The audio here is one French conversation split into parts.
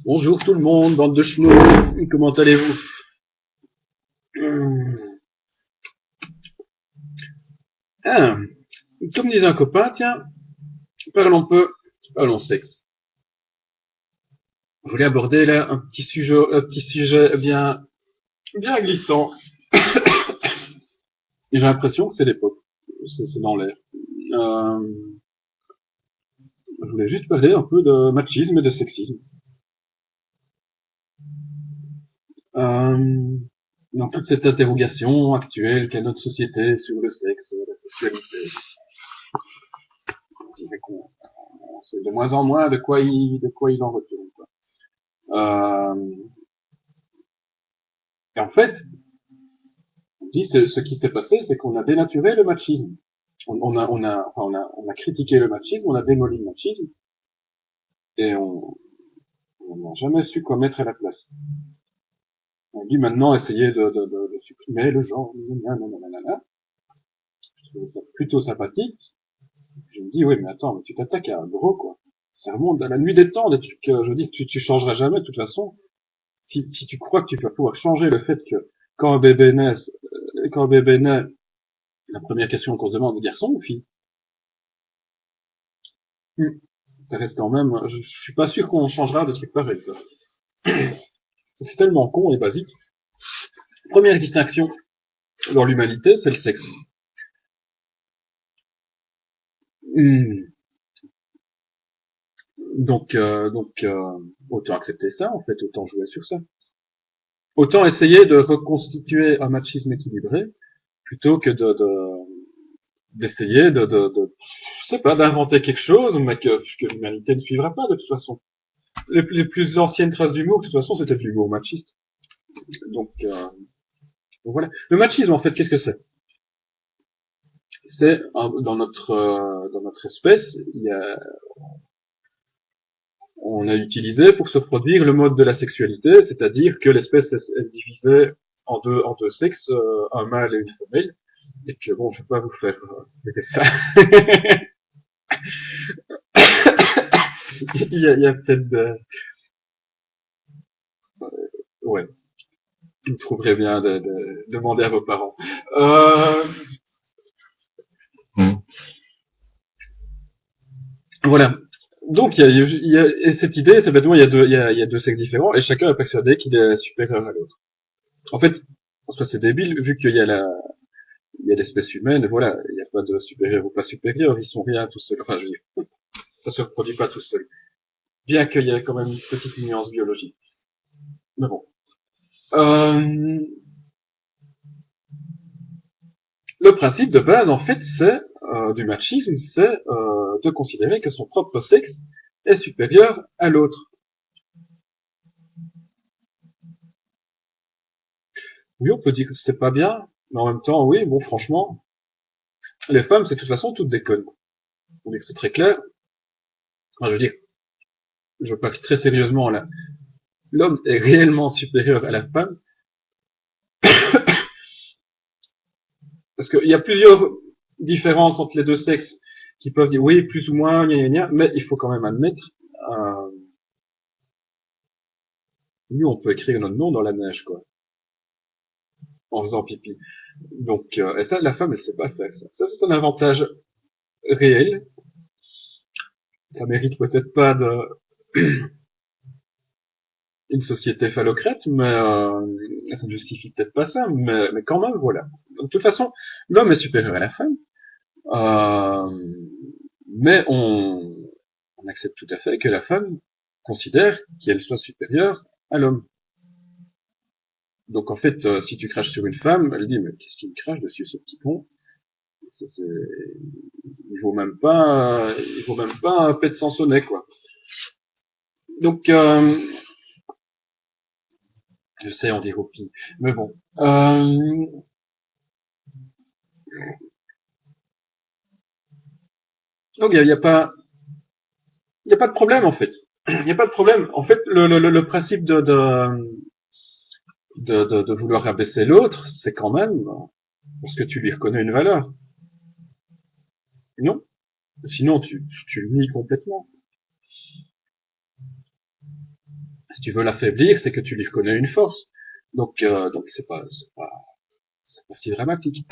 Bonjour tout le monde, bande de chenous, comment allez-vous? Ah, comme disait un copain, tiens, parlons sexe. Je voulais aborder là un petit sujet bien glissant. Et j'ai l'impression que c'est l'époque, c'est dans l'air. Euh, je voulais juste parler un peu de machisme et de sexisme. Euh, dans toute cette interrogation actuelle qu'a notre société sur le sexe, la sexualité, je dirais qu'on sait de moins en moins de quoi il en retourne, quoi. Et en fait, on dit ce qui s'est passé, c'est qu'on a dénaturé le machisme. On a critiqué le machisme, on a démoli le machisme, et on n'a jamais su quoi mettre à la place. On dit maintenant essayer de supprimer le genre, nanana. Je trouvais ça plutôt sympathique. Je me dis, oui, mais attends, mais tu t'attaques à un gros, quoi. Ça remonte à la nuit des temps, des trucs que je dis que tu changeras jamais, de toute façon. Si tu crois que tu vas pouvoir changer le fait que quand un bébé naît, la première question qu'on se demande, garçon ou fille? Ça reste quand même, je suis pas sûr qu'on changera des trucs pareils, quoi. C'est tellement con et basique. Première distinction dans l'humanité, c'est le sexe. Hmm. Autant accepter ça, en fait, autant jouer sur ça. Autant essayer de reconstituer un machisme équilibré, plutôt que d'essayer je sais pas, d'inventer quelque chose, mais que l'humanité ne suivra pas, de toute façon. Les plus anciennes traces d'humour, de toute façon, c'était de l'humour machiste. Donc, euh, donc voilà. Le machisme, en fait, qu'est-ce que c'est? C'est dans notre espèce, on a utilisé pour se reproduire le mode de la sexualité, c'est-à-dire que l'espèce est divisée en deux sexes, un mâle et une femelle, et que bon, je vais pas vous faire des dessins. Il y a peut-être ouais, vous trouverez bien de demander à vos parents. Euh, voilà. Donc et cette idée, c'est bêtement, il y a deux sexes différents, et chacun est persuadé qu'il est supérieur à l'autre. En fait, en soi, c'est débile, vu qu'il y a il y a l'espèce humaine, et voilà, il n'y a pas de supérieur ou pas supérieur, ils sont rien tout seuls. Enfin, je veux dire, ça se reproduit pas tout seul. Bien qu'il y ait quand même une petite nuance biologique. Mais bon. Euh, le principe de base, en fait, c'est du machisme, c'est de considérer que son propre sexe est supérieur à l'autre. Oui, on peut dire que c'est pas bien, mais en même temps, oui, bon, franchement, les femmes, c'est de toute façon toutes des connes. On dit que c'est très clair. Enfin, je veux dire, je parle très sérieusement là. L'homme est réellement supérieur à la femme, parce qu'il y a plusieurs différences entre les deux sexes qui peuvent dire oui, plus ou moins, gna gna gna, mais il faut quand même admettre, euh, nous, on peut écrire notre nom dans la neige, quoi, en faisant pipi. Et ça, la femme, elle sait pas faire ça. Ça, c'est un avantage réel. Ça mérite peut-être pas une société phallocrate, mais ça ne justifie peut-être pas ça, mais quand même, voilà. Donc, de toute façon, l'homme est supérieur à la femme, euh, mais on accepte tout à fait que la femme considère qu'elle soit supérieure à l'homme. Donc en fait, si tu craches sur une femme, elle dit mais qu'est-ce qu'il me crache dessus ce petit con? C'est, il vaut même pas un pet sans sonnet quoi. Donc je sais on dit roupie, mais bon. Donc il y a pas de problème en fait. Il n'y a pas de problème. En fait, le principe de vouloir rabaisser l'autre, c'est quand même parce que tu lui reconnais une valeur. Non? Sinon, tu le nies complètement. Si tu veux l'affaiblir, c'est que tu lui reconnais une force. Donc c'est pas si dramatique.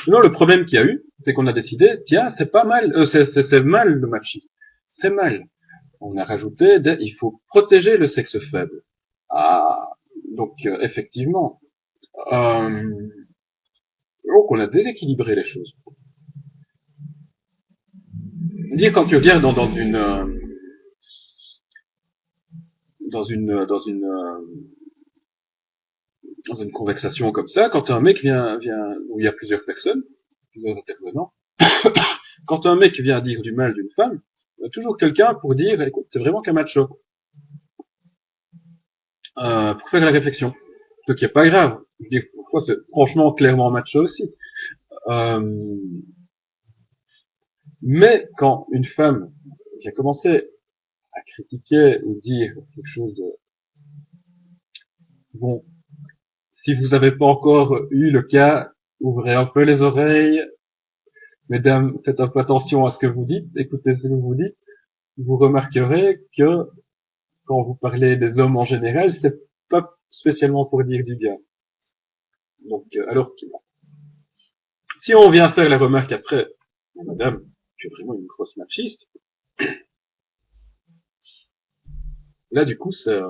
Non, le problème qu'il y a eu, c'est qu'on a décidé, tiens, c'est pas mal, c'est mal le machisme. C'est mal. On a rajouté, il faut protéger le sexe faible. Ah, donc effectivement, euh, donc on a déséquilibré les choses. Dire quand tu regardes dans une conversation comme ça, quand un mec vient où il y a plusieurs personnes, plusieurs intervenants, quand un mec vient dire du mal d'une femme, il y a toujours quelqu'un pour dire, écoute, c'est vraiment qu'un macho, pour faire la réflexion. Ce qui est pas grave. Je veux dire, parfois c'est franchement clairement macho aussi. Euh, mais quand une femme vient commencer à critiquer ou dire quelque chose de bon, si vous n'avez pas encore eu le cas, ouvrez un peu les oreilles, mesdames, faites un peu attention à ce que vous dites, écoutez ce que vous dites, vous remarquerez que quand vous parlez des hommes en général, c'est pas spécialement pour dire du bien. Donc, alors que si on vient faire la remarque après, madame, tu es vraiment une grosse machiste, là du coup c'est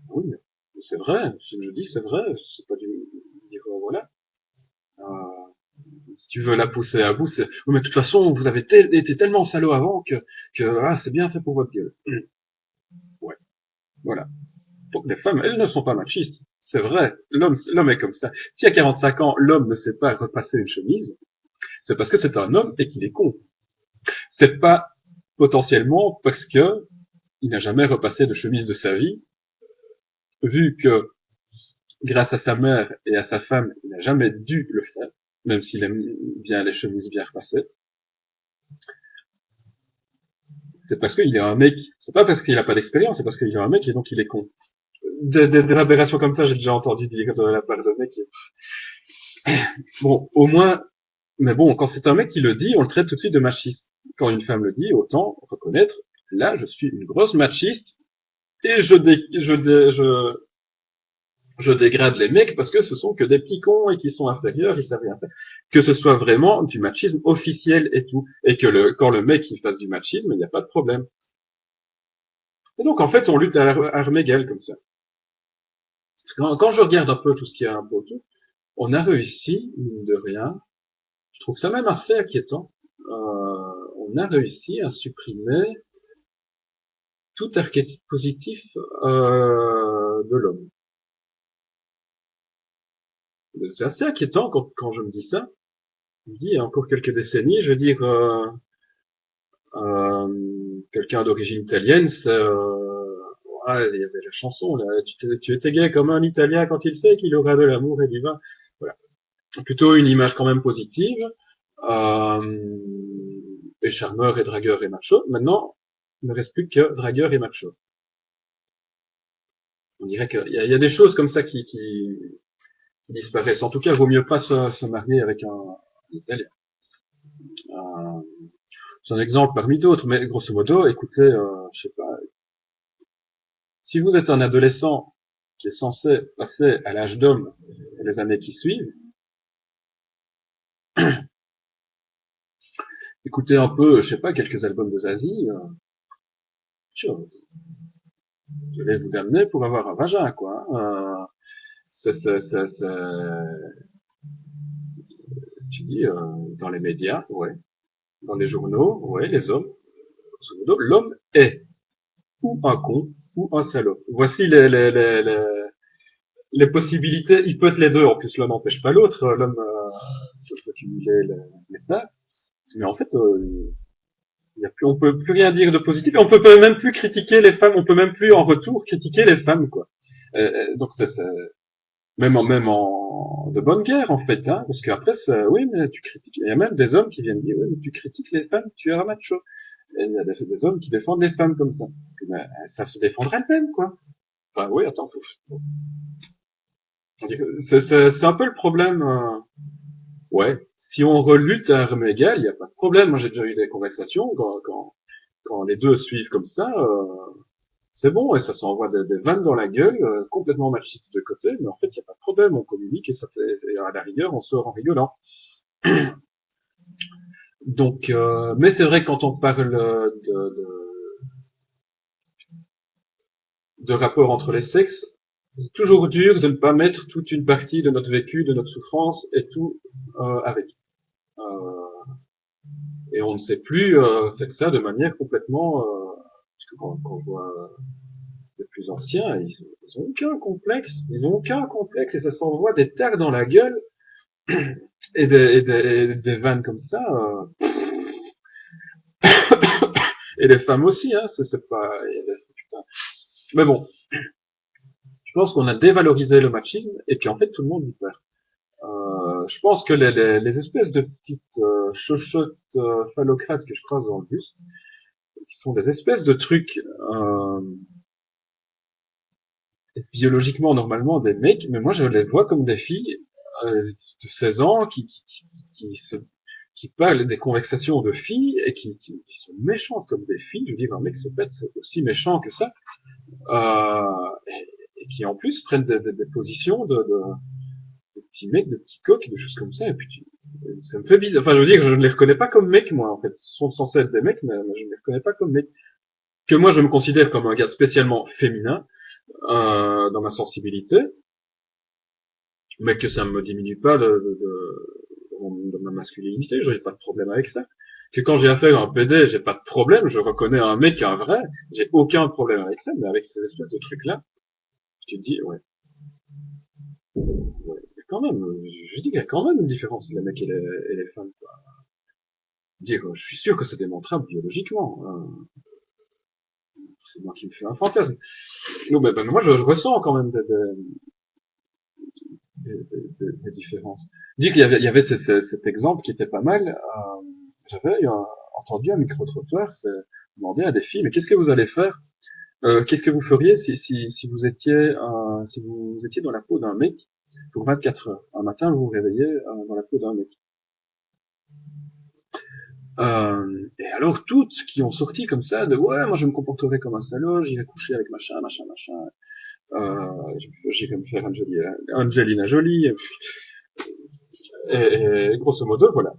oui, mais c'est vrai, ce que je dis c'est vrai, c'est pas du dire voilà. Euh, si tu veux la pousser à bout, c'est oui, mais de toute façon vous avez été tellement salaud avant que ah, c'est bien fait pour votre gueule. Ouais, voilà. Donc les femmes, elles ne sont pas machistes. C'est vrai, l'homme est comme ça. Si à 45 ans, l'homme ne sait pas repasser une chemise, c'est parce que c'est un homme et qu'il est con. C'est pas potentiellement parce que il n'a jamais repassé de chemise de sa vie, vu que grâce à sa mère et à sa femme, il n'a jamais dû le faire, même s'il aime bien les chemises bien repassées. C'est parce qu'il est un mec. C'est pas parce qu'il a pas d'expérience, c'est parce qu'il est un mec et donc il est con. Des aberrations comme ça, j'ai déjà entendu dire de la part de mecs. Bon, au moins, mais bon, quand c'est un mec qui le dit, on le traite tout de suite de machiste. Quand une femme le dit, autant reconnaître, là, je suis une grosse machiste et je dégrade les mecs parce que ce sont que des petits cons et qui sont inférieurs, ils savent rien faire. Que ce soit vraiment du machisme officiel et tout. Et que quand le mec il fasse du machisme, il n'y a pas de problème. Et donc, en fait, on lutte à armes égales comme ça. Parce que quand je regarde un peu tout ce qu'il y a un peu autour, on a réussi, mine de rien, je trouve ça même assez inquiétant, on a réussi à supprimer tout archétype positif de l'homme. C'est assez inquiétant quand je me dis ça. Je me dis, il y a encore quelques décennies, je veux dire, quelqu'un d'origine italienne, c'est... ouais, il y avait la chanson, là, tu étais gay comme un Italien quand il sait qu'il aura de l'amour et du vin. Voilà. Plutôt une image quand même positive. Euh, et charmeur et dragueur et macho. Maintenant, il ne reste plus que dragueur et macho. On dirait qu'il y a des choses comme ça qui disparaissent. En tout cas, il vaut mieux pas se marier avec un Italien. Euh, c'est un exemple parmi d'autres, mais grosso modo, écoutez, je sais pas, si vous êtes un adolescent qui est censé passer à l'âge d'homme les années qui suivent, écoutez un peu, je sais pas, quelques albums de Zazie, je vais vous amener pour avoir un vagin, quoi. Tu dis, dans les médias, ouais, dans les journaux, ouais, les hommes, grosso modo, l'homme est ou un con ou un salaud. Voici les possibilités. Il peut être les deux. En plus, l'un n'empêche pas l'autre. L'homme peut cumuler les deux. Mais en fait, y a plus, on peut plus rien dire de positif. Et on peut même plus critiquer les femmes. On peut même plus en retour critiquer les femmes, quoi. Donc c'est même en de bonne guerre en fait, hein, parce qu'après, oui, mais tu critiques. Il y a même des hommes qui viennent dire, oui, mais tu critiques les femmes, tu es un macho. Et il y a des hommes qui défendent les femmes comme ça. Mais elles savent se défendre elles-mêmes, quoi. Enfin, oui, attends, c'est un peu le problème. Ouais, si on relutte à armes égales, il n'y a pas de problème. Moi, j'ai déjà eu des conversations quand les deux suivent comme ça. c'est bon, et ça s'envoie des vannes dans la gueule, complètement machistes de côté, mais en fait, il n'y a pas de problème, on communique, et à la rigueur, on sort en rigolant. Donc, mais c'est vrai que quand on parle de rapport entre les sexes, c'est toujours dur de ne pas mettre toute une partie de notre vécu, de notre souffrance et tout avec. Euh, et on ne sait plus faire ça de manière complètement... parce que quand on voit les plus anciens, ils ont aucun complexe. Ils ont aucun complexe et ça s'envoie des terres dans la gueule et des vannes comme ça. Et les femmes aussi, hein, c'est pas... Putain. Mais bon, je pense qu'on a dévalorisé le machisme et puis en fait tout le monde y perd. Je pense que les espèces de petites chochottes phallocrates que je croise dans le bus, qui sont des espèces de trucs biologiquement normalement des mecs, mais moi je les vois comme des filles de 16 ans qui parlent des conversations de filles et qui sont méchantes comme des filles. Je dis, un mec, c'est bête, c'est aussi méchant que ça. Et qui en plus prennent des positions de petits mecs, de petits coqs, des choses comme ça. Et puis ça me fait bizarre. Enfin, je veux dire, je ne les reconnais pas comme mecs, moi, en fait. Ils sont censés être des mecs, mais je ne les reconnais pas comme mecs. Que moi, je me considère comme un gars spécialement féminin dans ma sensibilité, mais que ça ne me diminue pas de ma masculinité. Je n'ai pas de problème avec ça. Que quand j'ai affaire à un PD, j'ai pas de problème. Je reconnais un mec, un vrai. J'ai aucun problème avec ça, mais avec ces espèces de trucs-là, tu te dis, ouais, ouais, quand même, je dis qu'il y a quand même une différence, les mecs et les femmes, quoi. Dire, je suis sûr que c'est démontrable biologiquement. Hein. C'est moi qui me fais un fantasme. Non, mais moi, je ressens quand même des différences. Dire qu'il y avait cet exemple qui était pas mal. J'avais entendu un micro-trottoir, c'est demander à des filles, mais qu'est-ce que vous allez faire qu'est-ce que vous feriez si vous étiez dans la peau d'un mec pour 24 heures. Un matin, vous vous réveillez dans la peau d'un mec. Et alors toutes qui ont sorti comme ça de ouais, moi je me comporterais comme un salaud, j'irais coucher avec machin, machin, machin. J'irais me faire Angelina Jolie. Et grosso modo, voilà.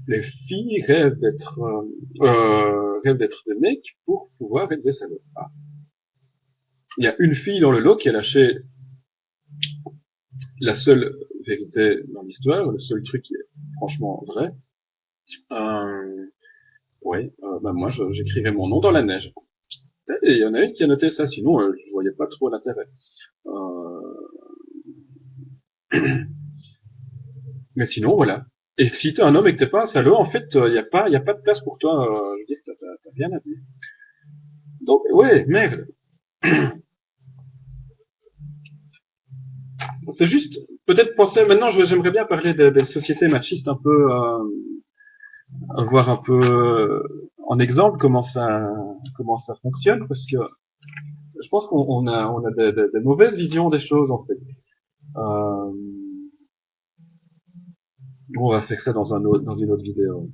Les filles rêvent d'être des mecs pour pouvoir être des salauds. Ah. Il y a une fille dans le lot qui a lâché la seule vérité dans l'histoire, le seul truc qui est franchement vrai. Ouais, moi j'écrirais mon nom dans la neige. Et il y en a une qui a noté ça, sinon je voyais pas trop l'intérêt. Mais sinon voilà. Et si t'es un homme et que t'es pas un salaud, en fait, y a pas de place pour toi. Je veux dire, t'as rien à dire. Donc ouais, merde. C'est juste peut-être penser. Maintenant, j'aimerais bien parler des sociétés machistes un peu, voir un peu en exemple comment ça fonctionne, parce que je pense qu'on a des mauvaises visions des choses en fait. On va faire ça dans une autre vidéo.